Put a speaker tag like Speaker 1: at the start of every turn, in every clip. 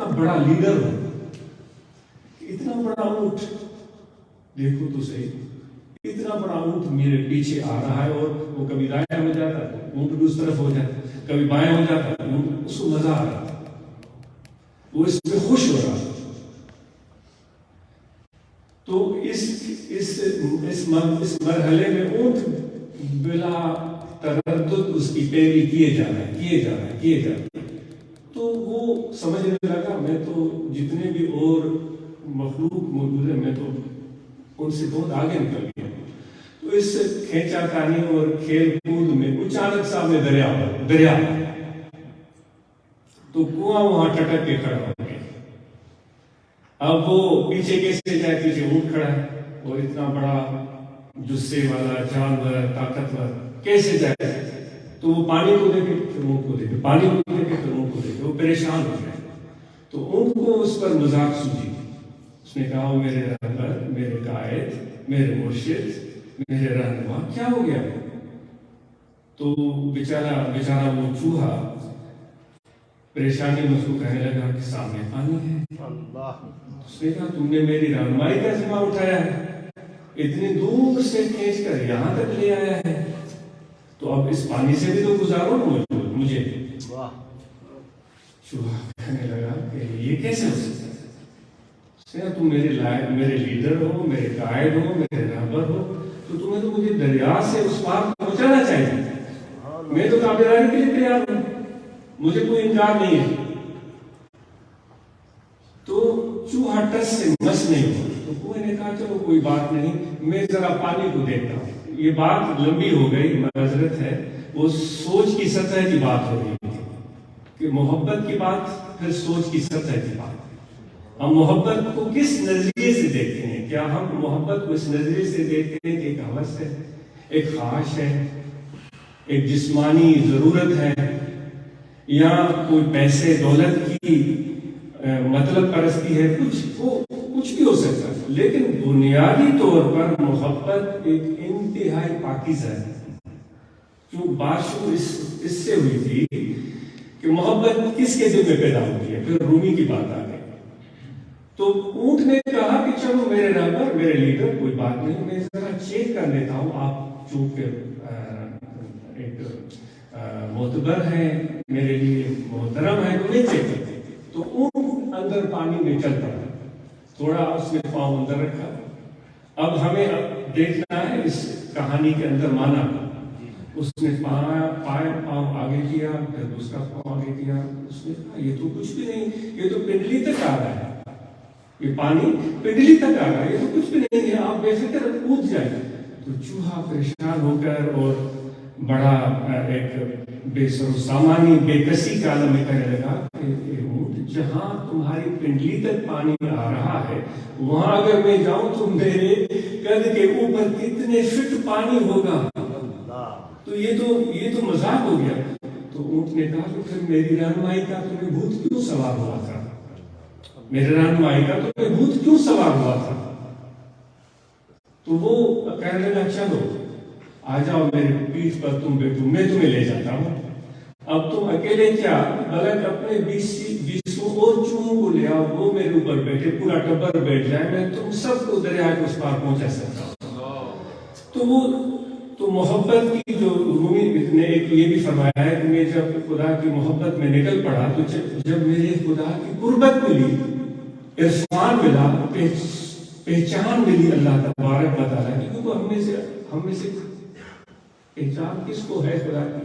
Speaker 1: اتنا بڑا لیڈر ہو، اتنا بڑا اونٹ، دیکھو تو صحیح، اتنا بڑا اونٹ میرے پیچھے آ رہا ہے، اور وہ کبھی دائیں ہو جاتا ہے اونٹ بھی اس طرف ہو جاتا ہے، کبھی بائیں ہو جاتا ہے اونٹ، اس کو مزہ آ رہا تھا، وہ اس میں خوش ہو رہا تھا۔ تو اس مرحلے میں اونٹ بلا تردد اس کی پیروی کیے جا رہا ہے۔ تو وہ سمجھنے لگا میں تو جتنے بھی اور مخلوق موجود ہیں میں تو ان سے بہت آگے نکل گیا۔ تو اس کھینچا تانی اور کھیل کود میں اچانک سامنے دریا، تو کنواں وہاں ٹٹک کے کھڑا ہو گیا۔ اب وہ پیچھے کیسے جائے، پیچھے اونٹ کھڑا ہے اور اتنا بڑا جسے والا جانور طاقتور کیسے جائے؟ تو وہ پانی کو دیکھے پھر اونٹ کو دیکھے، پانی کو دیکھے پھر اونٹ کو دیکھے، وہ پریشان ہو گئے۔ تو اونٹ کو اس پر مذاق سوجی، اس نے کہا میرے رہبر، میرے قائد، میرے مرشد، میرے رہنما، کیا ہو گیا؟ تو بیچارہ وہ چوہا پریشانی میں اس کو کہنے لگا کہ سامنے پانی ہے۔ اس نے کہا تم نے میری رہنمائی کا ذمہ اٹھایا ہے، اتنی دور سے کھینچ کر یہاں تک لے آیا ہے، تو اب اس پانی سے بھی تو گزارو نا مجھے۔ چوہا کہنے لگا کہ یہ کیسے ہو سکتا ہے؟ تم میرے لیڈر ہو، میرے قائد ہو، میرے رہبر ہو، تو تمہیں تو مجھے دریا سے اس پار پہنچانا چاہیے، میں تو تابعداری کے لیے تیار ہوں، مجھے کوئی انکار نہیں ہے۔ تو چوہا ٹس سے مس نہیں ہوا، تو کوئی نے کہا چلو کوئی بات نہیں، میں ذرا پانی کو دیکھتا ہوں۔ یہ بات لمبی ہو گئی، معذرت ہے، وہ سوچ کی سطح کی بات ہو رہی ہے کہ محبت کی بات پھر سوچ کی سطح کی بات۔ ہم محبت کو کس نظریے سے دیکھتے ہیں؟ کیا ہم محبت کو اس نظریے سے دیکھتے ہیں کہ ایک ہوس ہے، ایک خواہش ہے، ایک جسمانی ضرورت ہے، یا کوئی پیسے دولت کی مطلب پرستی ہے؟ کچھ بھی ہو سکتا ہے، لیکن بنیادی طور پر محبت ایک انتہائی پاکیزہ ہے۔ کیوں بات شروع اس سے ہوئی تھی کہ محبت کس کے دل میں پیدا ہوتی ہے، پھر رومی کی بات آ گئی۔ تو اونٹ نے کہا کہ چلو میرے رہبر، میرے لیڈر، کوئی بات نہیں، میں ذرا چیک کر لیتا ہوں، آپ چونکہ ایک معتبر ہیں، میرے لیے محترم ہے، تو میں چیک کرتا ہوں۔ تو اونٹ اندر پانی میں چل پڑا، تھوڑا اس نے پاؤں اندر رکھا۔ اب ہمیں دیکھنا ہے اس کہانی کے اندر مانا، اس نے پاؤں آگے کیا، پھر دوسرا پاؤں آگے کیا، اس نے کہا یہ تو کچھ بھی نہیں، یہ تو پنڈلی تک آ رہا ہے، یہ پانی پنڈلی تک آ رہا ہے، یہ تو کچھ بھی نہیں ہے، آپ بے فکر کود جائیں۔ تو چوہا پریشان ہو کر اور بڑا ایک بے سر و سامانی بے کسی کے عالم میں کہنے لگا کہ جہاں تمہاری پنڈلی تک پانی آ رہا ہے، وہاں اگر میں جاؤں تو میرے قد کے اوپر کتنے فٹ پانی ہوگا، تو یہ تو مذاق ہو گیا۔ تو اونٹ نے کہا کہ پھر میری رہنمائی کا تمہیں بھوت کیوں سوار ہوا تھا، میرے رہنمائی کا تمہیں بھوت کیوں سوار ہوا تھا؟ تو وہ کہنے لگا چلو آ جاؤ میرے پیٹھ پر تم بیٹھو، میں تمہیں لے جاتا ہوں۔ اب تم اکیلے کیا، بلکہ اپنے 20 اور چوہوں کو لے آؤ، وہ میرے اوپر بیٹھے، پورا ٹبر بیٹھ جائے، میں تم سب کو دریا کے اس پار پہنچا سکتا ہوں۔ تو محبت کی جو رومی نے ایک یہ بھی فرمایا ہے کہ میں جب خدا کی محبت میں نکل پڑا، تو جب میرے خدا کی قربت ملی، عرفان ملا، پہچان ملی اللہ تبارک و تعالیٰ کی، کیونکہ ہم میں سے پہچان کس کو ہے خدا کی؟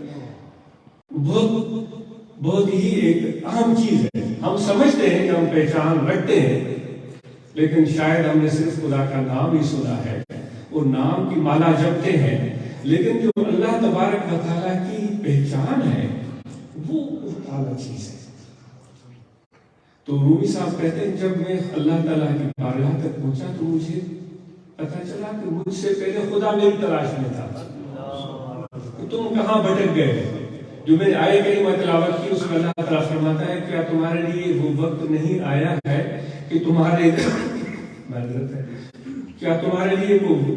Speaker 1: بہت ہی ایک اہم چیز ہے۔ ہم سمجھتے ہیں کہ ہم پہچان رکھتے ہیں، لیکن شاید ہم نے صرف خدا کا نام ہی سنا ہے اور نام کی مالا جپتے ہیں، لیکن جو اللہ تبارک و تعالیٰ کی پہچان ہے وہ اعلیٰ چیز ہے۔ تو رومی صاحب کہتے ہیں جب میں اللہ تعالیٰ کی بارگاہ تک پہنچا تو مجھے پتا چلا کہ مجھ سے پہلے خدا میری تلاش میں تھا، کہ تم کہاں بھٹک گئے۔ جو میں نے آیے کریمہ تلاوت کی اس میں اللہ تعالیٰ فرماتا ہے کیا تمہارے لیے وہ وقت نہیں آیا ہے کہ تمہارے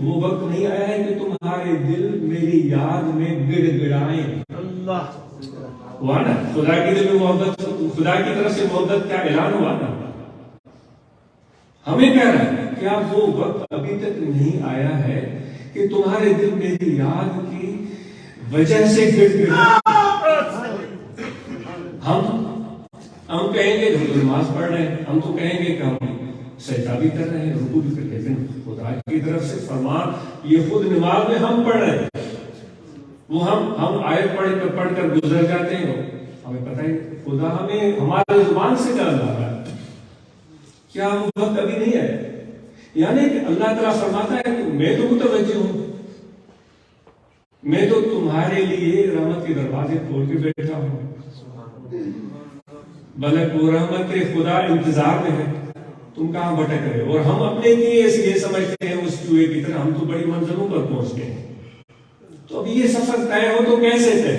Speaker 1: وہ وقت نہیں آیا ہے کہ تمہارے دل میری یاد میں گڑ گڑائیں۔ اللہ خدا کے دل میں محبت، خدا کی طرف سے محبت کا اعلان ہوا نا. ہمیں کہہ رہا ہے کیا وہ وقت ابھی تک نہیں آیا ہے کہ تمہارے دل میری یاد کی وجہ سے گڑ گڑا؟ ہم کہیں گے ہم تو نماز پڑھ رہے ہیں, ہم تو کہیں گے کہ ہم سجدہ بھی کر رہے ہیں, رکوع بھی کر رہے ہیں, لیکن خدا کی طرف سے فرمان یہ خود نماز میں ہم پڑھ رہے ہیں, وہ ہم آیت پڑھ کر گزر جاتے ہیں, ہمیں پتہ ہے خدا ہمیں ہمارے زبان سے ڈال رہا ہے. کیا وہ وقت ابھی نہیں ہے؟ یعنی کہ اللہ تعالیٰ فرماتا ہے کہ میں تو متوجہ ہوں, میں تو تمہارے لیے رحمت کے دروازے کھول کے بیٹھا ہوں, بلکہ وہ رحمت کے خدا انتظار میں ہے, تم کہاں بھٹک رہے ہو. اور ہم اپنے لیے یہ سمجھتے ہیں اس چوہے کی طرح ہم تو بڑی منزلوں پر پہنچ گئے ہیں, تو اب یہ سفر طے ہو تو کیسے طے؟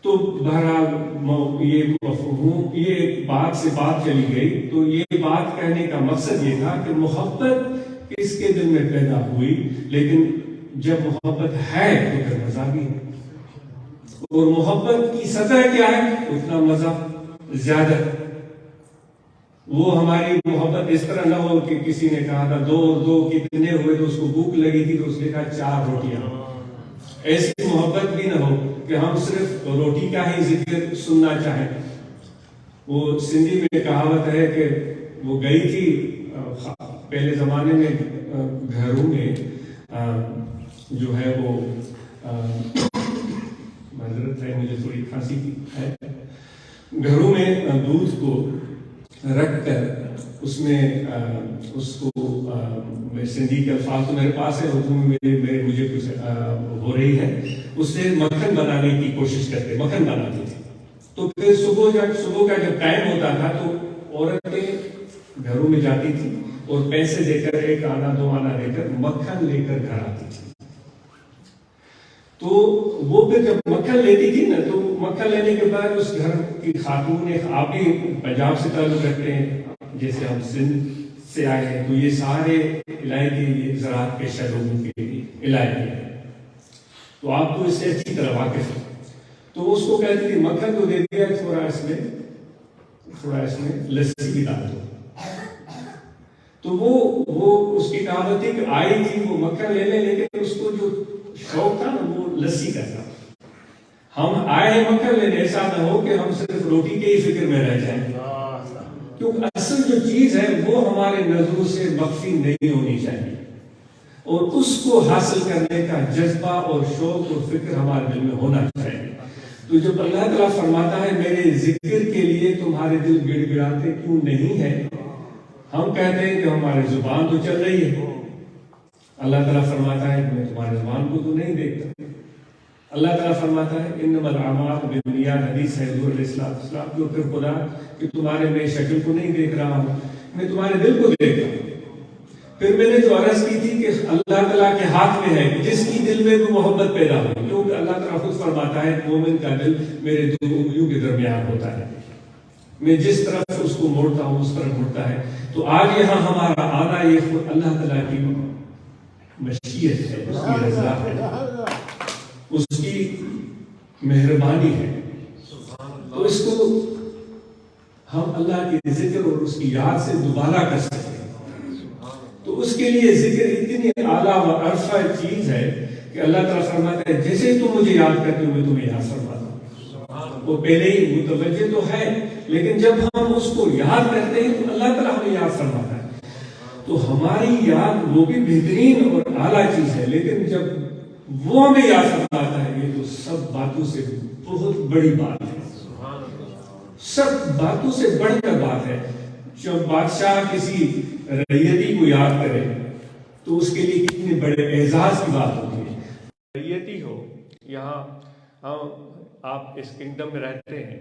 Speaker 1: تو بہرحال یہ مفہوم, یہ بات سے بات چلی گئی. تو یہ بات کہنے کا مقصد یہ تھا کہ محبت کس کے دل میں پیدا ہوئی, لیکن جب محبت ہے تو پھر مزہ بھی ہے, اور محبت کی سطح کیا ہے اتنا مزہ زیادہ. وہ ہماری محبت اس طرح نہ ہو کہ کسی نے کہا تھا 2 اور 2 کتنے ہوئے, تو اس کو بھوک لگی تھی تو اس نے کہا 4 روٹیاں. ایسی محبت بھی نہ ہو کہ ہم صرف روٹی کا ہی ذکر سننا چاہیں. وہ سندھی میں کہاوت ہے کہ وہ گئی تھی پہلے زمانے میں گھروں میں جو ہے وہ معذرت ہے مجھے تھوڑی کھانسی ہے, گھروں میں دودھ کو رکھ کر اس میں اس کو سندھی کے الفاظ تو میرے پاس ہے, اردو میں مجھے کچھ ہو رہی ہے, اس سے مکھن بنانے کی کوشش کرتے, مکھن بناتی تھی. تو پھر صبح کا جب ٹائم ہوتا تھا تو عورتیں گھروں میں جاتی تھی اور پیسے دے کر 1 آنا 2 آنا دے کر مکھن لے کر گھر آتی تھی. تو وہ پھر جب مکھن لیتی تھی نا, تو مکھن لینے کے بعد اس گھر کی خاتون, آپ بھی پنجاب سے تعلق رکھتے ہیں جیسے ہم سندھ سے آئے ہیں, تو یہ سارے علاقے یہ زراعت پیشہ لوگوں کے علاقے ہیں, تو آپ کو اس سے اچھی طرح واقف ہے. تو اس کو کہتی تھی مکھن تو دے دیا, تھوڑا اس میں لسی بھی ڈال دو. تو وہ اس کی کہاوت تھی کہ آئی تھی وہ مکھن لینے, لیکن اس کو جو شوق تھا نا وہ لسی کا تھا. ہم آئے ہیں مکھن لینے, ایسا نہ ہو کہ ہم صرف روٹی کے ہی فکر میں رہ جائیں, کیونکہ اصل جو چیز ہے وہ ہمارے نظروں سے مخفی نہیں ہونی چاہیے, اور اس کو حاصل کرنے کا جذبہ اور شوق اور فکر ہمارے دل میں ہونا چاہیے. تو جب اللہ تعالیٰ فرماتا ہے میرے ذکر کے لیے تمہارے دل گڑ گڑاتے کیوں نہیں ہے, ہم کہتے ہیں کہ ہماری زبان تو چل رہی ہے. اللہ تعالیٰ فرماتا ہے میں تمہاری زبان کو تو نہیں دیکھتا. اللہ تعالیٰ فرماتا ہے انما الاعمال بالنیات, حدیث ہے حضور علیہ السلام کی. اور پھر خدا کہ تمہارے میں شکل کو نہیں دیکھ رہا ہوں, میں تمہارے دل کو دیکھ رہا ہوں. پھر میں نے جو عرض کی تھی کہ اللہ تعالیٰ کے ہاتھ میں ہے جس کی دل میں وہ محبت پیدا ہو, کیونکہ اللہ تعالیٰ خود فرماتا ہے مومن کا دل میرے 2 انگلیوں کے درمیان ہوتا ہے, میں جس طرف اس کو موڑتا ہوں اس طرف مڑتا ہے. تو آج یہاں ہمارا آنا یہ اللہ تعالیٰ کی مشیت ہے, اس کی رضا ہے, اس کی مہربانی ہے. تو اس کو ہم اللہ کے ذکر اور اس کی یاد سے دوبارہ کر سکتے ہیں. تو اس کے لیے ذکر اتنی اعلیٰ و عرفہ چیز ہے کہ اللہ تعالیٰ فرماتا ہے جیسے تم مجھے یاد کرتے ہو میں تمہیں یاد فرماتا ہوں. وہ پہلے ہی متوجہ تو ہے, لیکن جب ہم اس کو یاد کرتے ہیں تو اللہ تعالیٰ ہمیں یاد فرماتا ہے. تو ہماری یاد وہ بھی بہترین اور اعلیٰ چیز ہے, لیکن جب وہ ہمیں یاد فرماتا ہے یہ تو سب باتوں سے بہت بڑی بات ہے, سب باتوں سے بڑھ کر بات ہے. جب بادشاہ کسی رعیتی کو یاد کرے تو اس کے لیے کتنے بڑے اعزاز کی بات ہوتی ہے. رعیتی ہو, یہاں آپ اس کنگڈم میں رہتے ہیں,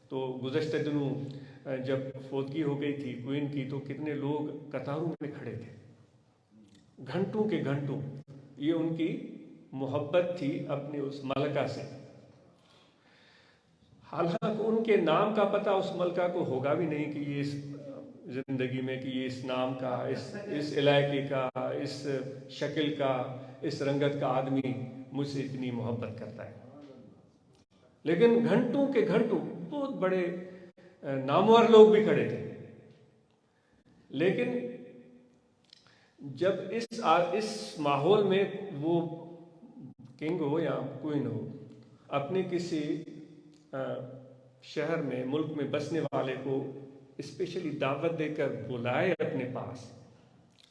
Speaker 1: تو گزشتہ دنوں جب فوتگی ہو گئی تھی کوئین کی, تو کتنے لوگ قطاروں میں کھڑے تھے گھنٹوں کے گھنٹوں. یہ ان کی محبت تھی اپنے اس ملکہ سے. حالانکہ ان کے نام کا پتہ اس ملکہ کو ہوگا بھی نہیں کہ یہ اس زندگی میں کہ یہ اس نام کا, اس علاقے کا, اس شکل کا, اس رنگت کا آدمی مجھ سے اتنی محبت کرتا ہے. لیکن گھنٹوں کے گھنٹوں بہت بڑے نامور لوگ بھی کھڑے تھے، لیکن جب اس ماحول میں وہ کنگ ہو یا کوئن ہو اپنے کسی شہر میں، ملک میں بسنے والے کو اسپیشلی دعوت دے کر بلائے اپنے پاس،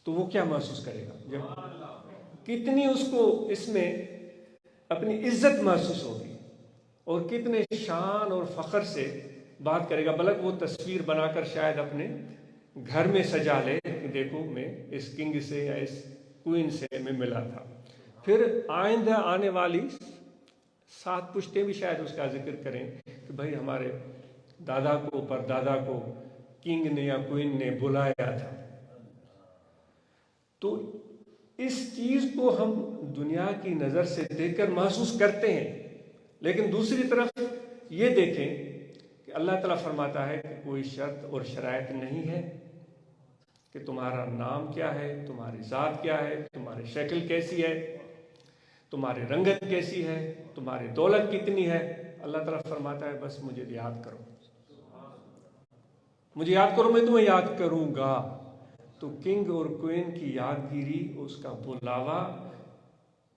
Speaker 1: تو وہ کیا محسوس کرے گا؟ جب کتنی اس کو اس میں اپنی عزت محسوس ہوگی اور کتنے شان اور فخر سے بات کرے گا، بلکہ وہ تصویر بنا کر شاید اپنے گھر میں سجا لے کہ دیکھو میں اس کنگ سے یا اس کوئن سے میں ملا تھا۔ پھر آئندہ آنے والی 7 پشتیں بھی شاید اس کا ذکر کریں کہ بھائی ہمارے دادا کو پردادا کو کنگ نے یا کوئن نے بلایا تھا۔ تو اس چیز کو ہم دنیا کی نظر سے دیکھ کر محسوس کرتے ہیں، لیکن دوسری طرف یہ دیکھیں کہ اللہ تعالیٰ فرماتا ہے کہ کوئی شرط اور شرائط نہیں ہے کہ تمہارا نام کیا ہے، تمہاری ذات کیا ہے، تمہاری شکل کیسی ہے، تمہاری رنگت کیسی ہے، تمہاری دولت کتنی ہے۔ اللہ تعالیٰ فرماتا ہے بس مجھے یاد کرو، مجھے یاد کرو، میں تمہیں یاد کروں گا۔ تو کنگ اور کوئن کی یادگیری، اس کا بلاوا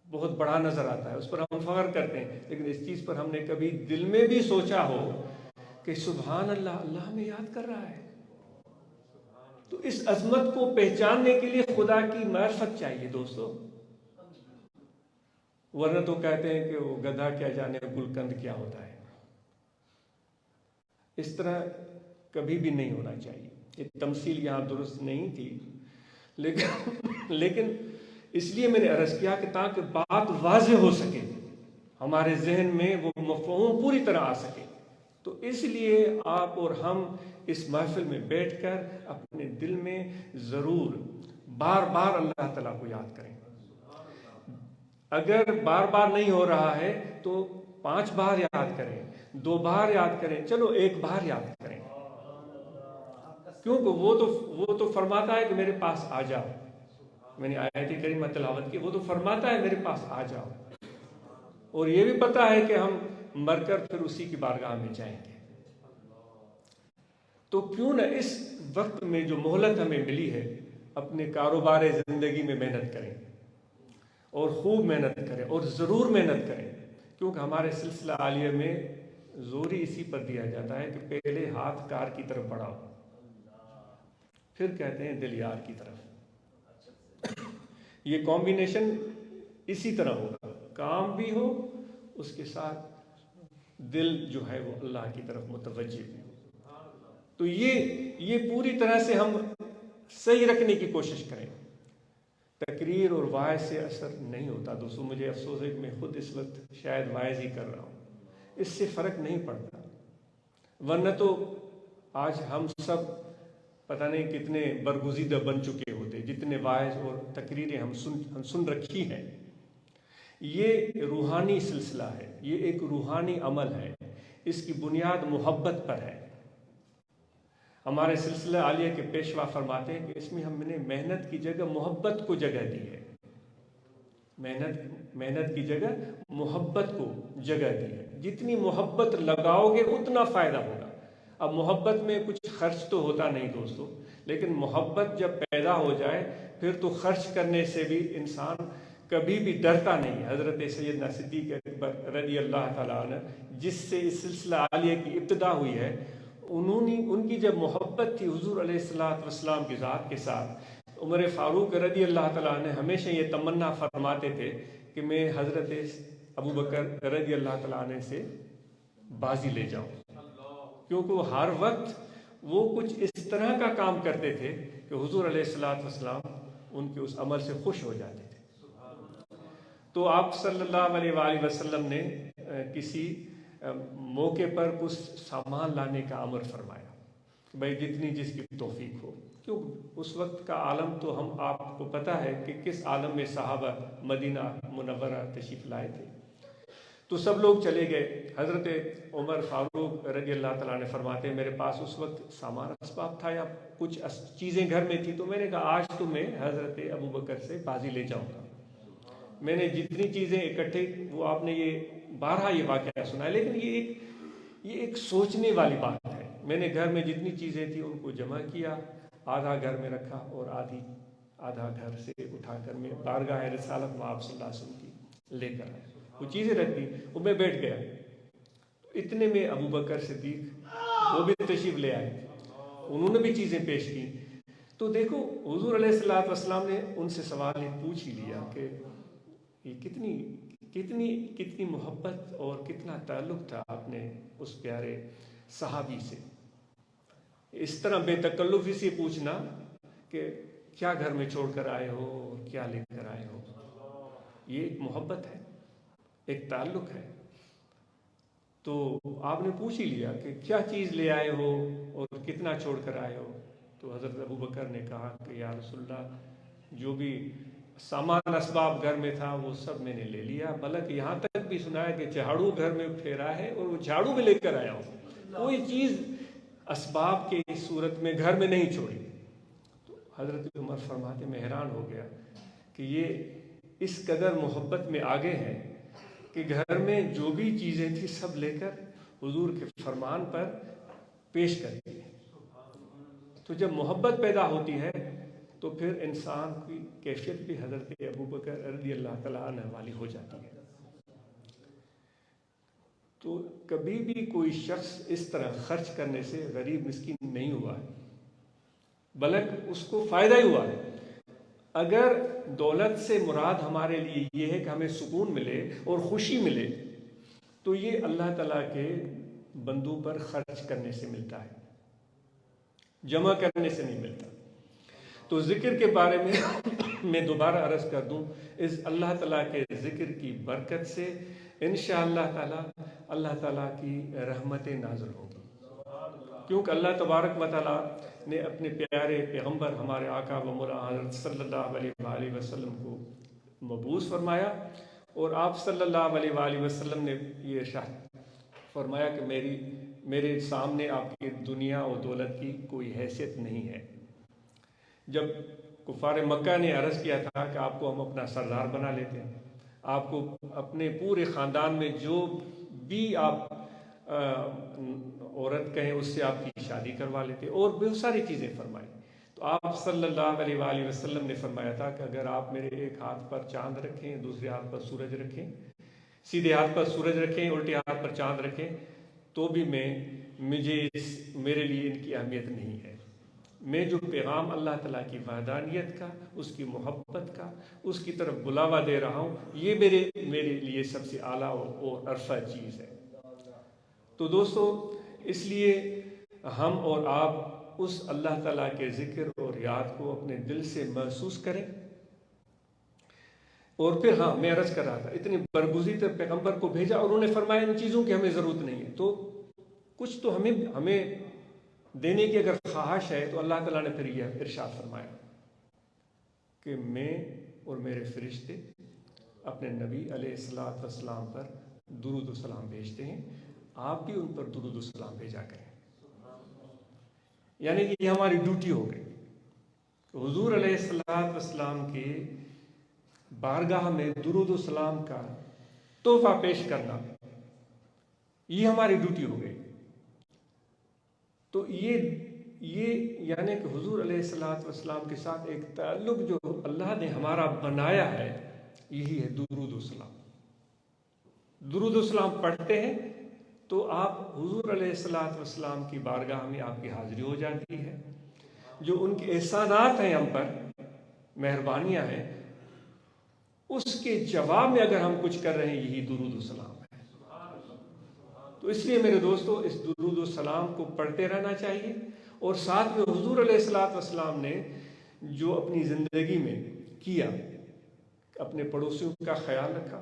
Speaker 1: بہت بڑا نظر آتا ہے، اس پر ہم فخر کرتے ہیں، لیکن اس چیز پر ہم نے کبھی دل میں بھی سوچا ہو کہ سبحان اللہ، اللہ ہمیں یاد کر رہا ہے؟ تو اس عظمت کو پہچاننے کے لیے خدا کی معرفت چاہیے دوستو، ورنہ تو کہتے ہیں کہ وہ گدھا کیا جانے گلقند کیا ہوتا ہے۔ اس طرح کبھی بھی نہیں ہونا چاہیے۔ یہ تمثیل یہاں درست نہیں تھی، لیکن اس لیے میں نے عرض کیا کہ تاکہ بات واضح ہو سکے، ہمارے ذہن میں وہ مفہوم پوری طرح آ سکے، تو اس لیے آپ اور ہم اس محفل میں بیٹھ کر اپنے دل میں ضرور بار بار اللہ تعالیٰ کو یاد کریں۔ اگر بار بار نہیں ہو رہا ہے تو 5 بار یاد کریں، 2 بار یاد کریں، چلو 1 بار یاد کریں، کیونکہ وہ تو فرماتا ہے کہ میرے پاس آ جاؤ۔ میں نے آیت کریمہ تلاوت کی، وہ تو فرماتا ہے میرے پاس آ جاؤ، اور یہ بھی پتا ہے کہ ہم مر کر پھر اسی کی بارگاہ میں جائیں گے۔ تو کیوں نہ اس وقت میں جو مہلت ہمیں ملی ہے، اپنے کاروبار زندگی میں محنت کریں، اور خوب محنت کریں، اور ضرور محنت کریں، کیونکہ ہمارے سلسلہ عالیہ میں زور ہی اسی پر دیا جاتا ہے کہ پہلے ہاتھ کار کی طرف بڑھاؤ، پھر کہتے ہیں دل یار کی طرف۔ یہ کمبینیشن اسی طرح ہوگا، کام بھی ہو، اس کے ساتھ دل جو ہے وہ اللہ کی طرف متوجہ بھی ہو۔ تو یہ پوری طرح سے ہم صحیح رکھنے کی کوشش کریں۔ تقریر اور وعظ سے اثر نہیں ہوتا دوستو، مجھے افسوس ہے کہ میں خود اس وقت شاید وعظ ہی کر رہا ہوں، اس سے فرق نہیں پڑتا، ورنہ تو آج ہم سب پتہ نہیں کتنے برگزیدہ بن چکے ہوتے، جتنے وعظ اور تقریریں ہم سن رکھی ہیں۔ یہ روحانی سلسلہ ہے، یہ ایک روحانی عمل ہے، اس کی بنیاد محبت پر ہے۔ ہمارے سلسلہ عالیہ کے پیشوا فرماتے ہیں کہ اس میں ہم نے محنت کی جگہ محبت کو جگہ دی ہے، محنت کی جگہ محبت کو جگہ دی ہے۔ جتنی محبت لگاؤ گے اتنا فائدہ ہوگا۔ اب محبت میں کچھ خرچ تو ہوتا نہیں دوستو، لیکن محبت جب پیدا ہو جائے پھر تو خرچ کرنے سے بھی انسان کبھی بھی ڈرتا نہیں۔ حضرت سیدنا صدیق اکبر رضی اللہ تعالیٰ عنہ، جس سے اس سلسلہ عالیہ کی ابتدا ہوئی ہے، ان کی جب محبت تھی حضور علیہ السلام کی ذات کے ساتھ، عمر فاروق رضی اللہ تعالیٰ عنہ ہمیشہ یہ تمنا فرماتے تھے کہ میں حضرت ابو بکر رضی اللہ تعالیٰ عنہ سے بازی لے جاؤں، کیونکہ وہ ہر وقت وہ کچھ اس طرح کا کام کرتے تھے کہ حضور علیہ السلام ان کے اس عمل سے خوش ہو جاتے تھے۔ تو آپ صلی اللہ علیہ وآلہ وسلم نے کسی موقع پر کچھ سامان لانے کا امر فرمایا کہ بھائی جتنی جس کی توفیق ہو، کیوں اس وقت کا عالم تو ہم آپ کو پتہ ہے کہ کس عالم میں صحابہ مدینہ منورہ تشریف لائے تھے۔ تو سب لوگ چلے گئے۔ حضرت عمر فاروق رضی اللہ تعالیٰ نے فرماتے ہیں میرے پاس اس وقت سامان اسباب تھا یا کچھ چیزیں گھر میں تھی، تو میں نے کہا آج تو میں حضرت ابو بکر سے بازی لے جاؤں گا۔ میں نے جتنی چیزیں اکٹھے، وہ آپ نے یہ بارہا یہ واقعہ سنا ہے، لیکن یہ ایک سوچنے والی بات ہے. میں نے گھر میں جتنی چیزیں تھیں ان کو جمع کیا، آدھا گھر میں رکھا اور آدھا گھر سے اٹھا کر میں بارگاہ رسالت میں آپ صلی اللہ علیہ وسلم کی لے کر آیا. وہ چیزیں رکھ دی، وہ میں بیٹھ گیا. اتنے میں ابو بکر صدیق وہ بھی تشریف لے آئے، انہوں نے بھی چیزیں پیش کی. تو دیکھو حضور علیہ الصلوۃ والسلام نے ان سے سوال پوچھ ہی لیا کہ یہ کتنی محبت اور کتنا تعلق تھا اپنے اس پیارے صحابی سے. اس طرح بے تکلفی سے پوچھنا کہ کیا گھر میں چھوڑ کر آئے ہو اور کیا لے کر آئے ہو، یہ ایک محبت ہے، ایک تعلق ہے. تو آپ نے پوچھ ہی لیا کہ کیا چیز لے آئے ہو اور کتنا چھوڑ کر آئے ہو. تو حضرت ابو بکر نے کہا کہ یا رسول اللہ، جو بھی سامان اسباب گھر میں تھا وہ سب میں نے لے لیا، بلکہ یہاں تک بھی سنا ہے کہ جھاڑو گھر میں پھیرا ہے اور وہ جھاڑو بھی لے کر آیا ہوں، کوئی چیز اسباب کے صورت میں گھر میں نہیں چھوڑی. تو حضرت عمر فرماتے میں حیران ہو گیا کہ یہ اس قدر محبت میں آگے ہیں کہ گھر میں جو بھی چیزیں تھیں سب لے کر حضور کے فرمان پر پیش کرتی ہے. تو جب محبت پیدا ہوتی ہے تو پھر انسان کی کیفیت بھی حضرت ابو بکر رضی اللہ تعالیٰ عنہ والی ہو جاتی ہے. تو کبھی بھی کوئی شخص اس طرح خرچ کرنے سے غریب مسکین نہیں ہوا ہے، بلکہ اس کو فائدہ ہی ہوا ہے. اگر دولت سے مراد ہمارے لیے یہ ہے کہ ہمیں سکون ملے اور خوشی ملے، تو یہ اللہ تعالیٰ کے بندوں پر خرچ کرنے سے ملتا ہے، جمع کرنے سے نہیں ملتا. تو ذکر کے بارے میں دوبارہ عرض کر دوں، اس اللہ تعالیٰ کے ذکر کی برکت سے انشاءاللہ تعالیٰ اللہ تعالیٰ کی رحمتیں نازل ہوگی، کیونکہ اللہ تبارک و تعالیٰ نے اپنے پیارے پیغمبر ہمارے آقا و مولا حضرت صلی اللہ علیہ وآلہ وسلم کو مبعوث فرمایا، اور آپ صلی اللہ علیہ وآلہ وسلم نے یہ ارشاد فرمایا کہ میرے سامنے آپ کی دنیا اور دولت کی کوئی حیثیت نہیں ہے. جب کفار مکہ نے عرض کیا تھا کہ آپ کو ہم اپنا سردار بنا لیتے ہیں، آپ کو اپنے پورے خاندان میں جو بھی آپ عورت کہیں اس سے آپ کی شادی کروا لیتے، اور بہت ساری چیزیں فرمائی. تو آپ صلی اللہ علیہ وآلہ وسلم نے فرمایا تھا کہ اگر آپ میرے ایک ہاتھ پر چاند رکھیں، دوسرے ہاتھ پر سورج رکھیں، سیدھے ہاتھ پر سورج رکھیں، الٹے ہاتھ پر چاند رکھیں، تو بھی میرے لیے ان کی اہمیت نہیں ہے. میں جو پیغام اللہ تعالیٰ کی وحدانیت کا، اس کی محبت کا، اس کی طرف بلاوا دے رہا ہوں، یہ میرے لیے سب سے اعلیٰ اور عرفہ چیز ہے. تو دوستو، اس لیے ہم اور آپ اس اللہ تعالیٰ کے ذکر اور یاد کو اپنے دل سے محسوس کریں. اور پھر میں عرض کر رہا تھا، اتنے برگزیدہ پیغمبر کو بھیجا اور انہوں نے فرمایا ان چیزوں کی ہمیں ضرورت نہیں ہے، تو کچھ تو ہمیں دینے کی اگر خواہش ہے تو اللہ تعالیٰ نے پھر یہ ارشاد فرمایا کہ میں اور میرے فرشتے اپنے نبی علیہ الصلوۃ والسلام پر درود و سلام بھیجتے ہیں، آپ بھی ان پر درود و سلام بھیجا کریں. یعنی کہ یہ ہماری ڈیوٹی ہو گئی. حضور علیہ الصلوۃ والسلام کے بارگاہ میں درود و سلام کا تحفہ پیش کرنا، یہ ہماری ڈیوٹی ہو گئی. تو یہ یعنی کہ حضور علیہ الصلوۃ والسلام کے ساتھ ایک تعلق جو اللہ نے ہمارا بنایا ہے، یہی ہے درود و سلام. درود و سلام پڑھتے ہیں تو آپ حضور علیہ الصلوۃ والسلام کی بارگاہ میں آپ کی حاضری ہو جاتی ہے. جو ان کے احسانات ہیں ہم پر، مہربانیاں ہیں، اس کے جواب میں اگر ہم کچھ کر رہے ہیں، یہی درود و سلام ہے. تو اس لیے میرے دوستو، اس درود و سلام کو پڑھتے رہنا چاہیے. اور ساتھ میں حضور علیہ الصلوۃ والسلام نے جو اپنی زندگی میں کیا، اپنے پڑوسیوں کا خیال رکھا،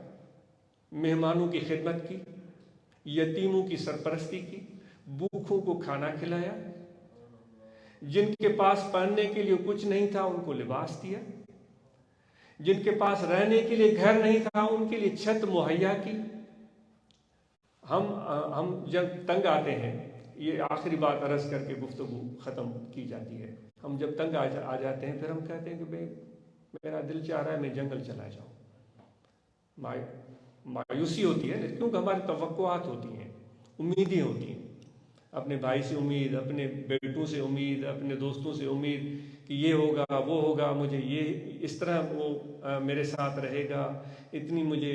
Speaker 1: مہمانوں کی خدمت کی، یتیموں کی سرپرستی کی، بھوکھوں کو کھانا کھلایا، جن کے پاس پہننے کے لیے کچھ نہیں تھا ان کو لباس دیا، جن کے پاس رہنے کے لیے گھر نہیں تھا ان کے لیے چھت مہیا کی. ہم جب تنگ آتے ہیں، یہ آخری بات عرض کر کے گفتگو ختم کی جاتی ہے، ہم جب تنگ آ جاتے ہیں پھر ہم کہتے ہیں کہ بھئی میرا دل چاہ رہا ہے میں جنگل چلا جاؤں. مایوسی ہوتی ہے، کیونکہ ہماری توقعات ہوتی ہیں، امیدیں ہوتی ہیں، اپنے بھائی سے امید، اپنے بیٹوں سے امید، اپنے دوستوں سے امید کہ یہ ہوگا وہ ہوگا، مجھے یہ اس طرح وہ میرے ساتھ رہے گا، اتنی مجھے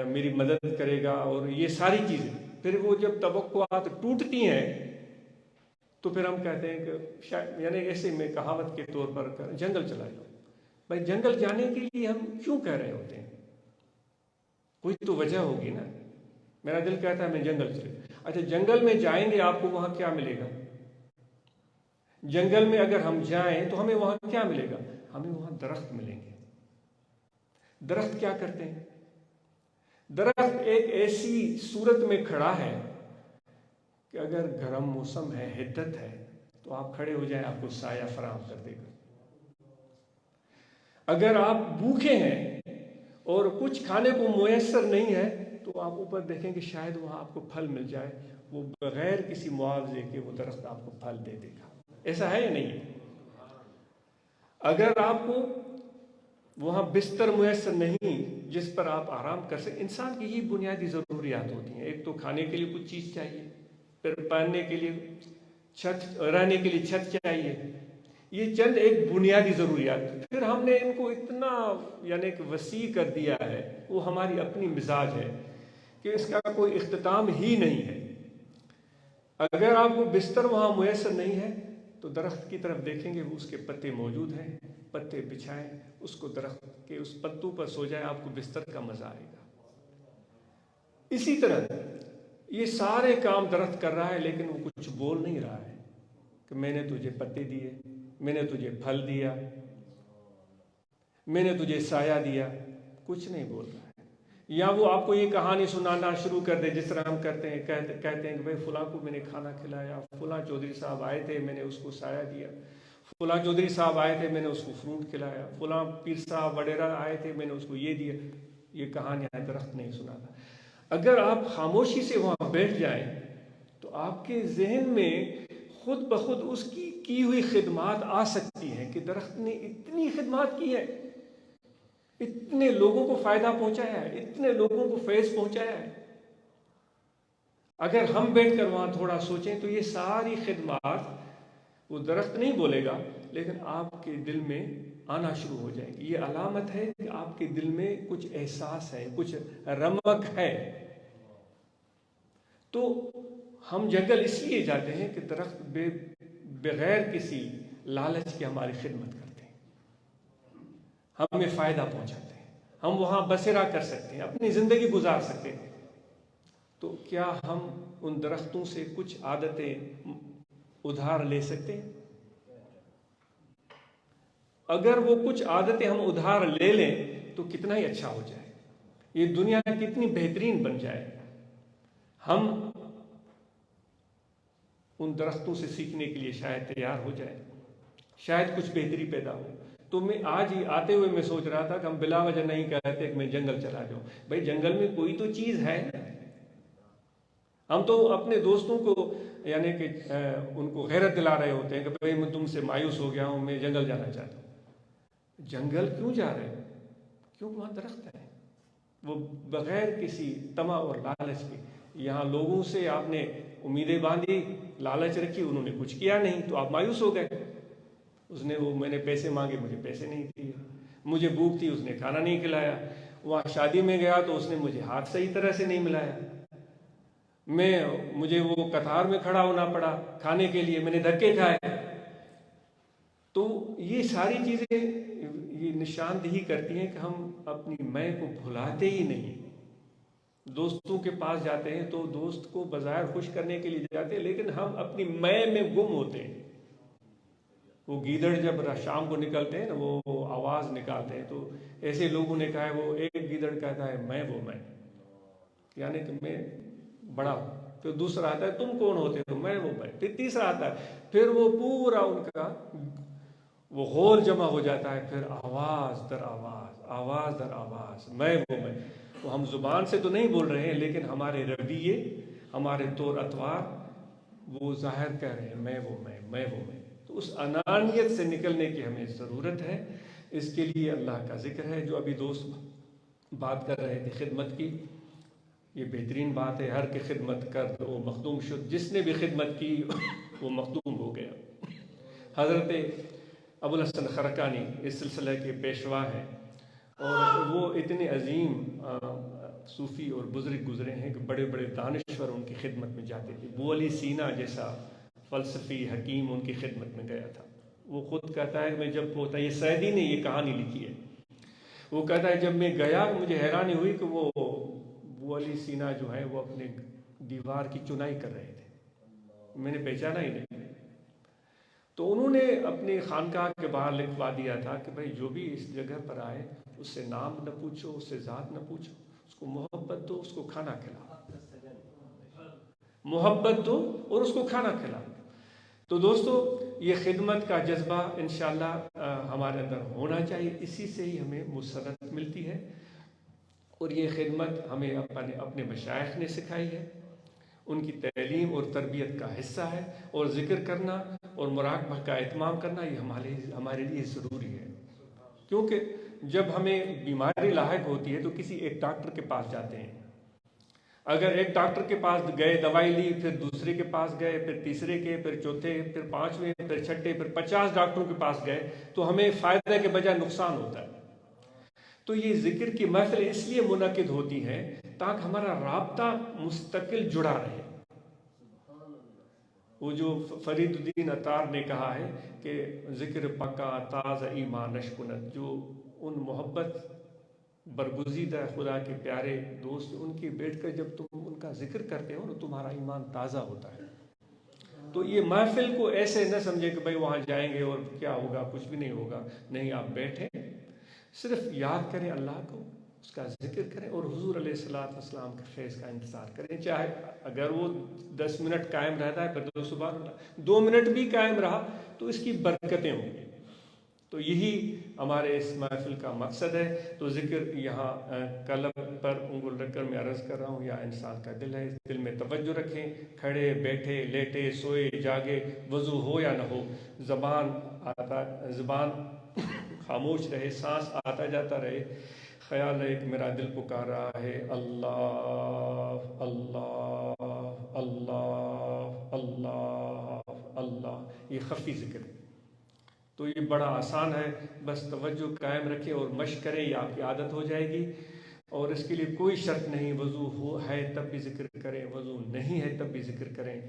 Speaker 1: میری مدد کرے گا، اور یہ ساری چیزیں پھر وہ جب توقعات ٹوٹتی ہیں تو پھر ہم کہتے ہیں کہ شاید، یعنی ایسے میں کہاوت کے طور پر جنگل چلا جاؤ۔ بھائی جنگل جانے کے لیے ہم کیوں کہہ رہے ہوتے ہیں؟ کوئی تو وجہ ہوگی نا۔ میرا دل کہتا ہے میں جنگل چلے، اچھا جنگل میں جائیں گے آپ کو وہاں کیا ملے گا؟ جنگل میں اگر ہم جائیں تو ہمیں وہاں کیا ملے گا؟ ہمیں وہاں درخت ملیں گے۔ درخت کیا کرتے ہیں؟ درخت ایک ایسی صورت میں کھڑا ہے کہ اگر گرم موسم ہے، حدت ہے، تو آپ کھڑے ہو جائیں، آپ کو سایہ فراہم کر دے گا۔ اگر آپ بھوکے ہیں اور کچھ کھانے کو میسر نہیں ہے تو آپ اوپر دیکھیں کہ شاید وہاں آپ کو پھل مل جائے، وہ بغیر کسی معاوضے کے وہ درخت آپ کو پھل دے دے گا۔ ایسا ہے یا نہیں؟ اگر آپ کو وہاں بستر میسر نہیں جس پر آپ آرام کر سکیں، انسان کی یہ بنیادی ضروریات ہوتی ہیں، ایک تو کھانے کے لیے کچھ چیز چاہیے، پھر پہننے کے لیے چھت، رہنے کے لیے چھت چاہیے، یہ چند ایک بنیادی ضروریات۔ پھر ہم نے ان کو اتنا یعنی کہ وسیع کر دیا ہے، وہ ہماری اپنی مزاج ہے کہ اس کا کوئی اختتام ہی نہیں ہے۔ اگر آپ کو بستر وہاں میسر نہیں ہے تو درخت کی طرف دیکھیں گے، وہ اس کے پتے موجود ہیں، پتے بچھائیں، اس کو درخت کے اس پتوں پر سو جائیں، آپ کو بستر کا مزہ آئے گا۔ اسی طرح یہ سارے کام درخت کر رہا ہے، لیکن وہ کچھ بول نہیں رہا ہے کہ میں نے تجھے پتے دیے، میں نے تجھے پھل دیا، میں نے تجھے سایہ دیا، کچھ نہیں بول رہا ہے۔ یا وہ آپ کو یہ کہانی سنانا شروع کر دے، جس طرح ہم کرتے ہیں، کہتے ہیں کہ بھائی فلاں کو میں نے کھانا کھلایا، فلاں چودھری صاحب آئے تھے میں نے اس کو سایہ دیا، فلاں چودھری صاحب آئے تھے میں نے اس کو فروٹ کھلایا، فلاں پیر صاحب وڈیرا آئے تھے میں نے اس کو یہ دیا۔ یہ کہانیاں درخت نہیں سناتا۔ اگر آپ خاموشی سے وہاں بیٹھ جائیں تو آپ کے ذہن میں خود بخود اس کی ہوئی خدمات آ سکتی ہیں کہ درخت نے اتنی خدمات کی ہے، اتنے لوگوں کو فائدہ پہنچایا ہے، اتنے لوگوں کو فیض پہنچایا ہے۔ اگر ہم بیٹھ کر وہاں تھوڑا سوچیں تو یہ ساری خدمات وہ درخت نہیں بولے گا، لیکن آپ کے دل میں آنا شروع ہو جائے گی۔ یہ علامت ہے کہ آپ کے دل میں کچھ احساس ہے، کچھ رمق ہے۔ تو ہم جنگل اس لیے جاتے ہیں کہ درخت بغیر کسی لالچ کے ہماری خدمت کرتے ہیں، ہمیں فائدہ پہنچاتے ہیں، ہم وہاں بسیرا کر سکتے ہیں، اپنی زندگی گزار سکتے ہیں۔ تو کیا ہم ان درختوں سے کچھ عادتیں ادھار لے سکتے ہیں؟ اگر وہ کچھ عادتیں ہم ادھار لے لیں تو کتنا ہی اچھا ہو جائے، یہ دنیا کتنی بہترین بن جائے۔ ہم ان درختوں سے سیکھنے کے لیے شاید تیار ہو جائے، شاید کچھ بہتری پیدا ہو۔ تو میں آج ہی آتے ہوئے میں سوچ رہا تھا کہ ہم بلا وجہ نہیں کہتے کہ میں جنگل چلا جاؤں۔ بھائی جنگل میں کوئی تو چیز ہے۔ ہم تو اپنے دوستوں کو یعنی کہ ان کو غیرت دلا رہے ہوتے ہیں کہ بھائی میں تم سے مایوس ہو گیا ہوں، میں جنگل جانا چاہتا ہوں۔ جنگل کیوں جا رہے ہیں؟ کیونکہ وہاں درخت ہے، وہ بغیر کسی طمع اور لالچ کے۔ یہاں لوگوں سے آپ نے امیدیں باندھی، لالچ رکھی، انہوں نے کچھ کیا نہیں تو آپ مایوس ہو گئے۔ اس نے وہ میں نے پیسے مانگے، مجھے پیسے نہیں دیے، مجھے بھوک تھی، اس نے کھانا نہیں کھلایا، وہاں شادی میں گیا تو اس نے مجھے ہاتھ صحیح طرح سے نہیں ملایا، مجھے وہ قطار میں کھڑا ہونا پڑا کھانے کے لیے، میں نے دھکے کھائے۔ تو یہ ساری چیزیں یہ نشاندہی کرتی ہیں کہ ہم اپنی میں کو بھلاتے ہی نہیں۔ دوستوں کے پاس جاتے ہیں تو دوست کو بظاہر خوش کرنے کے لیے جاتے ہیں، لیکن ہم اپنی میں گم ہوتے ہیں۔ وہ گیدڑ جب شام کو نکلتے ہیں نا، وہ آواز نکالتے ہیں، تو ایسے لوگوں نے کہا ہے، وہ ایک گیدڑ کہتا ہے میں وہ میں، یعنی کہ میں بڑا ہوں۔ پھر دوسرا آتا ہے تم کون ہوتے ہو، میں وہ میں۔ پھر تیسرا آتا ہے، پھر وہ پورا ان کا وہ غور جمع ہو جاتا ہے، پھر آواز در آواز، آواز در آواز، میں وہ میں۔ وہ ہم زبان سے تو نہیں بول رہے ہیں، لیکن ہمارے رویے، ہمارے طور اطوار وہ ظاہر کر رہے ہیں میں وہ میں، میں وہ میں۔ تو اس انانیت سے نکلنے کی ہمیں ضرورت ہے۔ اس کے لیے اللہ کا ذکر ہے جو ابھی دوست بات کر رہے تھے خدمت کی. یہ بہترین بات ہے، ہر کی خدمت کر وہ مخدوم شد. جس نے بھی خدمت کی وہ مخدوم ہو گیا. حضرت ابو الحسن خرقانی اس سلسلے کے پیشوا ہیں، اور وہ اتنے عظیم صوفی اور بزرگ گزرے ہیں کہ بڑے بڑے دانشور ان کی خدمت میں جاتے تھے. ابو علی سینا جیسا فلسفی حکیم ان کی خدمت میں گیا تھا. وہ خود کہتا ہے کہ میں جب ہوتا، یہ سعدی نے یہ کہانی لکھی ہے، وہ کہتا ہے جب میں گیا مجھے حیرانی ہوئی کہ وہ ابو علی سینا جو ہے وہ اپنے دیوار کی چنائی کر رہے تھے. میں نے پہچانا ہی نہیں. تو انہوں نے اپنی خانقاہ کے باہر لکھوا دیا تھا کہ بھائی جو بھی اس جگہ پر آئے اس سے نام نہ پوچھو، اس سے ذات نہ پوچھو، اس کو محبت دو، اس کو کھانا کھلاؤ. محبت دو اور اس کو کھانا کھلاؤ. تو دوستو یہ خدمت کا جذبہ انشاءاللہ ہمارے اندر ہونا چاہیے. اسی سے ہی ہمیں مسرت ملتی ہے، اور یہ خدمت ہمیں اپنے مشائخ نے سکھائی ہے، ان کی تعلیم اور تربیت کا حصہ ہے. اور ذکر کرنا اور مراقبہ کا اہتمام کرنا یہ ہمارے لیے ضروری ہے. کیونکہ جب ہمیں بیماری لاحق ہوتی ہے تو کسی ایک ڈاکٹر کے پاس جاتے ہیں. اگر ایک ڈاکٹر کے پاس گئے، دوائی لی، پھر دوسرے کے پاس گئے، پھر تیسرے کے، پھر چوتھے، پھر پانچویں، پھر چھٹے، پھر 50 ڈاکٹروں کے پاس گئے تو ہمیں فائدہ کے بجائے نقصان ہوتا ہے. تو یہ ذکر کی محفل اس لیے منعقد ہوتی ہے تاکہ ہمارا رابطہ مستقل جڑا رہے. وہ جو فرید الدین عطار نے کہا ہے کہ ذکر پکا تازہ ایمان نشکنت، جو ان محبت برگزیدہ خدا کے پیارے دوست ان کی بیٹھ کر جب تم ان کا ذکر کرتے ہو تو تمہارا ایمان تازہ ہوتا ہے. تو یہ محفل کو ایسے نہ سمجھے کہ بھئی وہاں جائیں گے اور کیا ہوگا، کچھ بھی نہیں ہوگا. نہیں، آپ بیٹھیں، صرف یاد کریں اللہ کو، اس کا ذکر کریں اور حضور علیہ السلام کے فیض کا انتظار کریں. چاہے اگر وہ 10 منٹ قائم رہتا ہے پھر تو سبحان اللہ، 2 منٹ بھی قائم رہا تو اس کی برکتیں ہوں گی. تو یہی ہمارے اس محفل کا مقصد ہے. تو ذکر یہاں قلب پر انگل رکھ کر میں عرض کر رہا ہوں، یا انسان کا دل ہے، اس دل میں توجہ رکھیں. کھڑے بیٹھے لیٹے سوئے جاگے، وضو ہو یا نہ ہو، زبان خاموش رہے، سانس آتا جاتا رہے، خیال ہے کہ میرا دل پکار رہا ہے اللہ اللہ اللہ اللہ اللہ. یہ خفی ذکر ہے. تو یہ بڑا آسان ہے، بس توجہ قائم رکھیں اور مشق کریں، یہ آپ کی عادت ہو جائے گی. اور اس کے لیے کوئی شرط نہیں، وضو ہے تب بھی ذکر کریں، وضو نہیں ہے تب بھی ذکر کریں.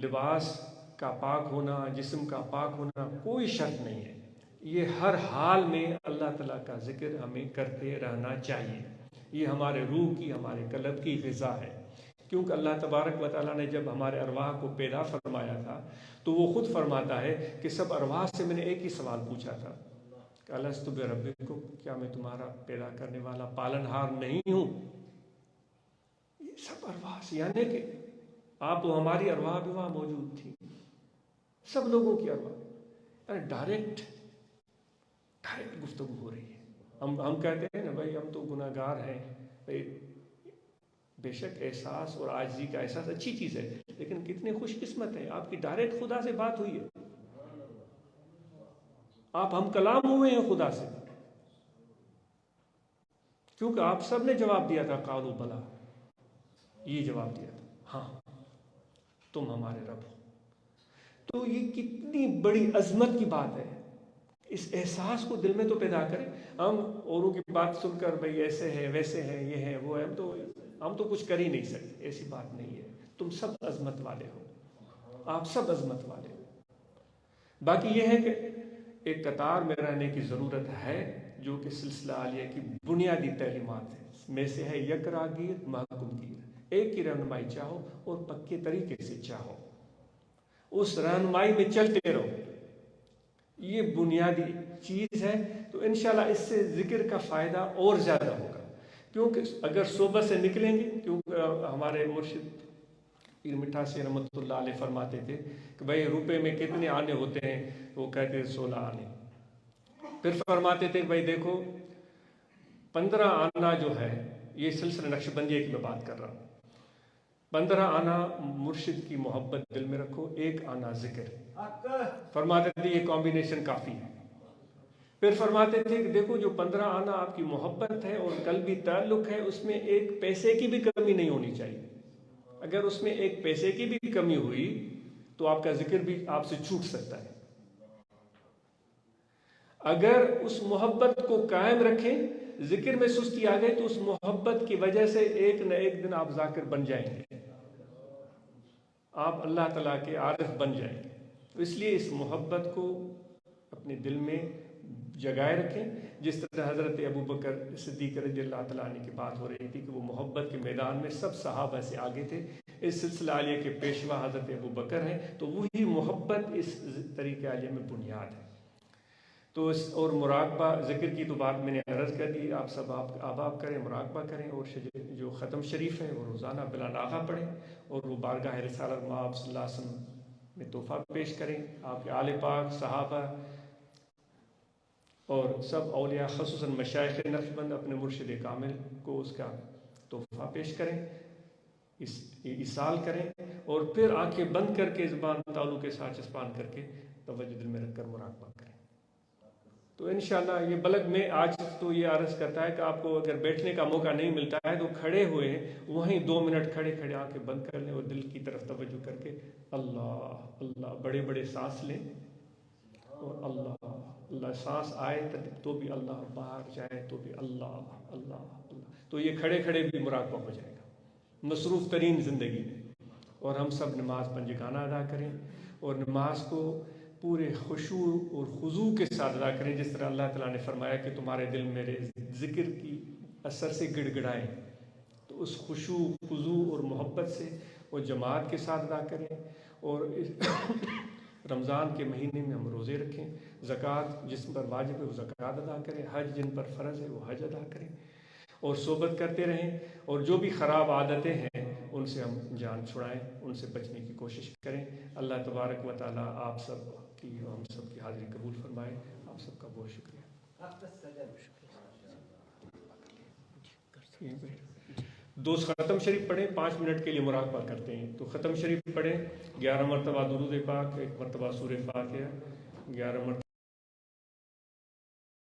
Speaker 1: لباس کا پاک ہونا، جسم کا پاک ہونا کوئی شرط نہیں ہے. یہ ہر حال میں اللہ تعالیٰ کا ذکر ہمیں کرتے رہنا چاہیے. یہ ہمارے روح کی، ہمارے قلب کی غذا ہے. کیونکہ اللہ تبارک و تعالیٰ نے جب ہمارے ارواح کو پیدا فرمایا تھا تو وہ خود فرماتا ہے کہ سب ارواح سے میں نے ایک ہی سوال پوچھا تھا کہ الست بربکم، کیا میں تمہارا پیدا کرنے والا پالنہار نہیں ہوں؟ یہ سب ارواح سے، یعنی کہ آپ و ہماری ارواح بھی وہاں موجود تھی، سب لوگوں کی ارواح. ڈائریکٹ گفتگو ہو رہی ہے. ہم کہتے ہیں نا بھائی ہم تو گناہ گار ہیں. بے شک احساس اور عاجزی کا احساس اچھی چیز ہے، لیکن کتنے خوش قسمت ہیں آپ کی ڈائریکٹ خدا سے بات ہوئی ہے. آپ ہم کلام ہوئے ہیں خدا سے، کیونکہ آپ سب نے جواب دیا تھا قالوا بلا. یہ جواب دیا تھا ہاں تم ہمارے رب ہو. تو یہ کتنی بڑی عظمت کی بات ہے. اس احساس کو دل میں تو پیدا کریں. ہم اوروں کی بات سن کر بھئی ایسے ہیں ویسے ہیں یہ ہیں وہ ہیں، ہم تو کچھ کر ہی نہیں سکتے. ایسی بات نہیں ہے. تم سب عظمت والے ہو، آپ سب عظمت والے ہو. باقی یہ ہے کہ ایک قطار میں رہنے کی ضرورت ہے، جو کہ سلسلہ عالیہ کی بنیادی تعلیمات ہے. میں سے ہے یک راگیر محکوم گیر. ایک کی رہنمائی چاہو اور پکے طریقے سے چاہو، اس رہنمائی میں چلتے رہو. یہ بنیادی چیز ہے. تو انشاءاللہ اس سے ذکر کا فائدہ اور زیادہ ہوگا. کیونکہ اگر صبح سے نکلیں گے، کیونکہ ہمارے مرشد پیر مٹھا سے رحمۃ اللہ علیہ فرماتے تھے کہ بھائی روپے میں کتنے آنے ہوتے ہیں؟ وہ کہتے ہیں 16 آنے. پھر فرماتے تھے کہ بھائی دیکھو 15 آنا جو ہے، یہ سلسلہ نقشبندیہ کی میں بات کر رہا ہوں، 15 آنا مرشد کی محبت دل میں رکھو، 1 آنا ذکر. فرماتے تھے یہ کمبینیشن کافی ہے. پھر فرماتے تھے کہ دیکھو جو 15 آنا آپ کی محبت ہے اور قلبی تعلق ہے، اس میں ایک پیسے کی بھی کمی نہیں ہونی چاہیے. اگر اس میں ایک پیسے کی بھی کمی ہوئی تو آپ کا ذکر بھی آپ سے چھوٹ سکتا ہے. اگر اس محبت کو قائم رکھیں، ذکر میں سستی آ گئی تو اس محبت کی وجہ سے ایک نہ ایک دن آپ ذاکر بن جائیں گے، آپ اللہ تعالیٰ کے عارف بن جائیں گے. تو اس لیے اس محبت کو اپنے دل میں جگائے رکھیں. جس طرح حضرت ابو بکر صدیق رضی اللہ تعالیٰ عنہ کی بات ہو رہی تھی کہ وہ محبت کے میدان میں سب صحابہ سے آگے تھے، اس سلسلہ عالیہ کے پیشوا حضرت ابو بکر ہیں، تو وہی محبت اس طریقہ عالیہ میں بنیاد ہے. تو اور مراقبہ ذکر کی تو بات میں نے عرض کر دی، آپ سب آپ کریں، مراقبہ کریں، اور جو ختم شریف ہے وہ روزانہ بلا ناغہ پڑھیں، اور وہ بارگاہ رسالت مآب صلی اللہ علیہ وسلم میں تحفہ پیش کریں. آپ کے آل پاک، صحابہ اور سب اولیاء خصوصاً مشائخ نقشبند اپنے مرشد کامل کو اس کا تحفہ پیش کریں، ایصال کریں، اور پھر آنکھیں بند کر کے زبان تالو کے ساتھ چسپان کر کے توجہ دل میں رکھ کر مراقبہ کریں. تو انشاءاللہ یہ بلغ میں آج تو یہ عرض کرتا ہے کہ آپ کو اگر بیٹھنے کا موقع نہیں ملتا ہے تو کھڑے ہوئے وہیں 2 منٹ کھڑے آنکھیں بند کر لیں اور دل کی طرف توجہ کر کے اللہ اللہ بڑے بڑے سانس لیں، اور اللہ اللہ سانس آئے تو بھی اللہ، باہر جائے تو بھی اللہ اللہ اللہ. تو یہ کھڑے بھی مراقبہ ہو جائے گا مصروف ترین زندگی میں. اور ہم سب نماز پنجگانہ ادا کریں، اور نماز کو پورے خشوع اور خضوع کے ساتھ ادا کریں، جس طرح اللہ تعالیٰ نے فرمایا کہ تمہارے دل میرے ذکر کی اثر سے گڑ گڑائیں. تو اس خشوع خضوع اور محبت سے وہ جماعت کے ساتھ ادا کریں. اور رمضان کے مہینے میں ہم روزے رکھیں، زکوٰۃ جس پر واجب ہے وہ زکوٰۃ ادا کریں، حج جن پر فرض ہے وہ حج ادا کریں، اور صحبت کرتے رہیں. اور جو بھی خراب عادتیں ہیں ان سے ہم جان چھڑائیں، ان سے بچنے کی کوشش کریں. اللہ تبارک و تعالیٰ آپ سب کی ہم سب کی حاضری قبول فرمائے. آپ سب کا بہت شکریہ. 2 ختم شریف پڑھیں، 5 منٹ کے لیے مراقبہ کرتے ہیں. تو ختم شریف پڑھیں، 11 مرتبہ درود پاک، 1 مرتبہ سورہ فاتحہ، 11 مرتبہ